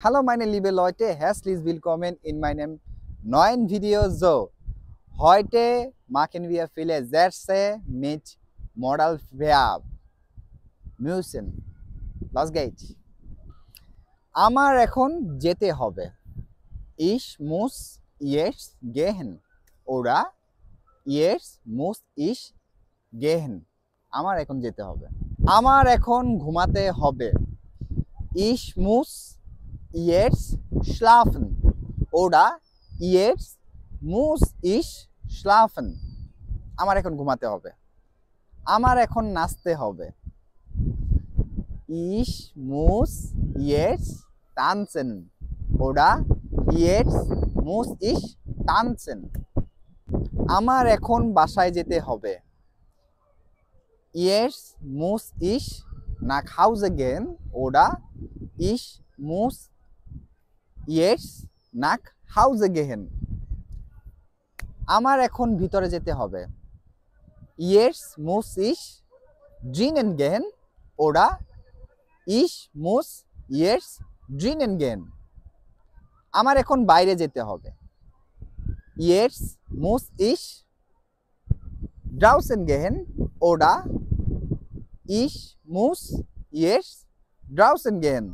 Hallo meine liebe Leute, herzlich willkommen in meinem neuen Video. So, heute machen wir viele Sätze mit Modalverb müssen. Los geht's. আমার এখন যেতে হবে. Ich muss jetzt gehen. Oder jetzt muss ich gehen. আমার এখন যেতে হবে. আমার এখন ঘুমাতে হবে. Ich muss jetzt schlafen. Oder jetzt muss ich schlafen. আমার এখন ঘুমাতে হবে. আমার এখন নাচতে হবে. Ich muss jetzt tanzen. Oder jetzt muss ich tanzen. আমার এখন বাসায় যেতে হবে. Jetzt muss ich nach Hause gehen. Oder ich muss jetzt nach Hause gehen. আমার এখন ভিতরে যেতে হবে. Jetzt muss ich drinnen gehen. Oder ich muss jetzt drinnen gehen. আমার এখন বাইরে যেতে হবে. Jetzt muss ich draußen gehen. Oder ich muss jetzt draußen gehen.